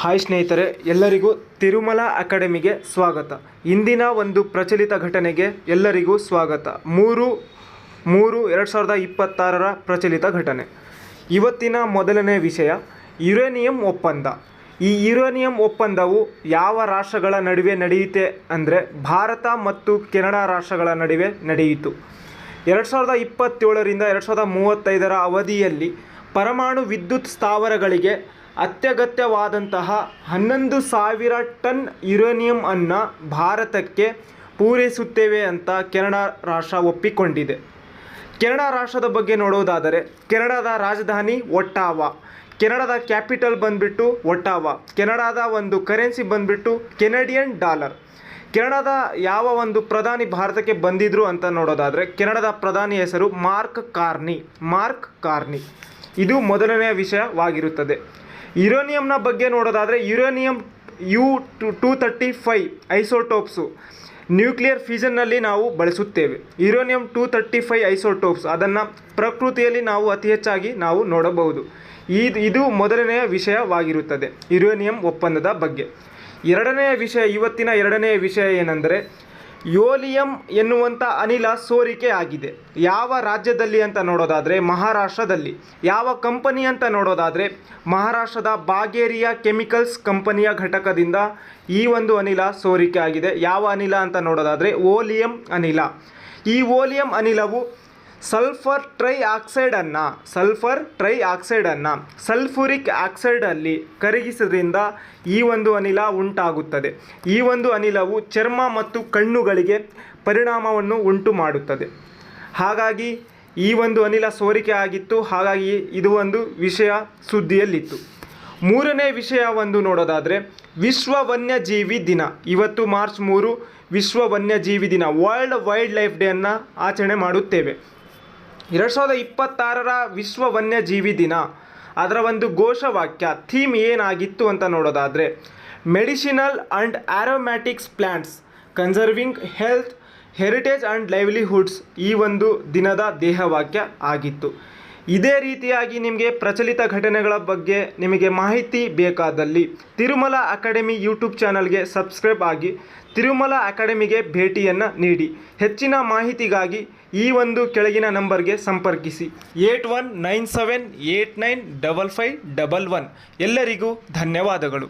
Hi ಸ್ನೇಹಿತರೆ, ಎಲ್ಲರಿಗೂ ತಿರುಮಲ ಅಕಾಡೆಮಿಗೆ ಸ್ವಾಗತ. ಇಂದಿನ ಒಂದು ಪ್ರಚಲಿತ ಘಟನೆಗೆ ಎಲ್ಲರಿಗೂ ಸ್ವಾಗತ. 3/3/2026 ಪ್ರಚಲಿತ ಘಟನೆ. ಇವತ್ತಿನ ಮೊದಲನೇ ವಿಷಯ ಯುರೇನಿಯಂ ಒಪ್ಪಂದ. ಈ ಯುರೇನಿಯಂ ಒಪ್ಪಂದವು ಯಾವ ರಾಷ್ಟ್ರಗಳ ನಡುವೆ ನಡೆಯುತ್ತೆ ಅಂದರೆ ಭಾರತ ಮತ್ತು ಕೆನಡಾ ರಾಷ್ಟ್ರಗಳ ನಡುವೆ ನಡೆಯಿತು. 2027ರಿಂದ 2035 ಅವಧಿಯಲ್ಲಿ ಪರಮಾಣು ವಿದ್ಯುತ್ ಸ್ಥಾವರಗಳಿಗೆ ಅತ್ಯಗತ್ಯವಾದಂತಹ 11,000 ಟನ್ ಯುರೇನಿಯಂ ಅನ್ನು ಭಾರತಕ್ಕೆ ಪೂರೈಸುತ್ತೇವೆ ಅಂತ ಕೆನಡಾ ರಾಷ್ಟ್ರ ಒಪ್ಪಿಕೊಂಡಿದೆ. ಕೆನಡಾ ರಾಷ್ಟ್ರದ ಬಗ್ಗೆ ನೋಡೋದಾದರೆ ಕೆನಡಾದ ರಾಜಧಾನಿ ಒಟ್ಟಾವಾ, ಕೆನಡಾದ ಕ್ಯಾಪಿಟಲ್ ಬಂದುಬಿಟ್ಟು ಒಟ್ಟಾವಾ, ಕೆನಡಾದ ಒಂದು ಕರೆನ್ಸಿ ಬಂದುಬಿಟ್ಟು ಕೆನಡಿಯನ್ ಡಾಲರ್. ಕೆನಡಾದ ಯಾವ ಒಂದು ಪ್ರಧಾನಿ ಭಾರತಕ್ಕೆ ಬಂದಿದ್ರು ಅಂತ ನೋಡೋದಾದರೆ ಕೆನಡಾದ ಪ್ರಧಾನಿ ಹೆಸರು ಮಾರ್ಕ್ ಕಾರ್ನಿ. ಇದು ಮೊದಲನೆಯ ವಿಷಯವಾಗಿರುತ್ತದೆ. ಯುರೇನಿಯಂನ ಬಗ್ಗೆ ನೋಡೋದಾದರೆ ಯುರೇನಿಯಂ U-235 ಐಸೋಟೋಪ್ಸು ನ್ಯೂಕ್ಲಿಯರ್ ಫ್ಯೂಷನ್ನಲ್ಲಿ ನಾವು ಬಳಸುತ್ತೇವೆ. ಯುರೇನಿಯಂ 235 ಐಸೋಟೋಪ್ಸ್ ಅದನ್ನು ಪ್ರಕೃತಿಯಲ್ಲಿ ನಾವು ಅತಿ ಹೆಚ್ಚಾಗಿ ನಾವು ನೋಡಬಹುದು. ಇದು ಮೊದಲನೆಯ ವಿಷಯವಾಗಿರುತ್ತದೆ ಯುರೇನಿಯಂ ಒಪ್ಪಂದದ ಬಗ್ಗೆ. ಇವತ್ತಿನ ಎರಡನೆಯ ವಿಷಯ ಏನೆಂದರೆ ಯೋಲಿಯಂ ಎನ್ನುವಂಥ ಅನಿಲ ಸೋರಿಕೆ ಆಗಿದೆ. ಯಾವ ರಾಜ್ಯದಲ್ಲಿ ಅಂತ ನೋಡೋದಾದರೆ ಮಹಾರಾಷ್ಟ್ರದಲ್ಲಿ. ಯಾವ ಕಂಪನಿ ಅಂತ ನೋಡೋದಾದರೆ ಮಹಾರಾಷ್ಟ್ರದ ಬಾಗೇರಿಯಾ ಕೆಮಿಕಲ್ಸ್ ಕಂಪನಿಯ ಘಟಕದಿಂದ ಈ ಒಂದು ಅನಿಲ ಸೋರಿಕೆ ಆಗಿದೆ. ಯಾವ ಅನಿಲ ಅಂತ ನೋಡೋದಾದರೆ ಓಲಿಯಂ ಅನಿಲ. ಈ ಓಲಿಯಂ ಅನಿಲವು ಸಲ್ಫರ್ ಟ್ರೈಆಕ್ಸೈಡನ್ನು ಸಲ್ಫ್ಯೂರಿಕ್ ಆಕ್ಸೈಡಲ್ಲಿ ಕರಗಿಸೋದ್ರಿಂದ ಈ ಒಂದು ಅನಿಲ ಉಂಟಾಗುತ್ತದೆ. ಈ ಒಂದು ಅನಿಲವು ಚರ್ಮ ಮತ್ತು ಕಣ್ಣುಗಳಿಗೆ ಪರಿಣಾಮವನ್ನು ಉಂಟು ಮಾಡುತ್ತದೆ. ಹಾಗಾಗಿ ಈ ಒಂದು ಅನಿಲ ಸೋರಿಕೆ ಆಗಿತ್ತು. ಹಾಗಾಗಿ ಇದು ಒಂದು ವಿಷಯ ಸುದ್ದಿಯಲ್ಲಿತ್ತು. ಮೂರನೇ ವಿಷಯ ನೋಡೋದಾದರೆ ವಿಶ್ವ ವನ್ಯಜೀವಿ ದಿನ. ಇವತ್ತು ಮಾರ್ಚ್ 3 ವಿಶ್ವ ವನ್ಯಜೀವಿ ದಿನ, ವರ್ಲ್ಡ್ ವೈಲ್ಡ್ ಲೈಫ್ ಡೇ ಅನ್ನು ಆಚರಣೆ ಮಾಡುತ್ತೇವೆ. 2026 ವಿಶ್ವ ವನ್ಯಜೀವಿ ದಿನ ಅದರ ಒಂದು ಘೋಷವಾಕ್ಯ ಥೀಮ್ ಏನಾಗಿತ್ತು ಅಂತ ನೋಡೋದಾದರೆ medicinal and aromatics plants conserving health heritage and livelihoods ಈ ಒಂದು ದಿನದ ದೇಹವಾಕ್ಯ ಆಗಿತ್ತು. ಇದೇ ರೀತಿಯಾಗಿ ನಿಮಗೆ ಪ್ರಚಲಿತ ಘಟನೆಗಳ ಬಗ್ಗೆ ನಿಮಗೆ ಮಾಹಿತಿ ಬೇಕಾದಲ್ಲಿ ತಿರುಮಲ ಅಕಾಡೆಮಿ ಯೂಟ್ಯೂಬ್ ಚಾನಲ್ಗೆ ಸಬ್ಸ್ಕ್ರೈಬ್ ಆಗಿ ತಿರುಮಲ ಅಕಾಡೆಮಿಗೆ ಭೇಟಿಯನ್ನು ನೀಡಿ. ಹೆಚ್ಚಿನ ಮಾಹಿತಿಗಾಗಿ ಈ ಒಂದು ಕೆಳಗಿನ ನಂಬರ್ಗೆ ಸಂಪರ್ಕಿಸಿ 8197895511. ಎಲ್ಲರಿಗೂ ಧನ್ಯವಾದಗಳು.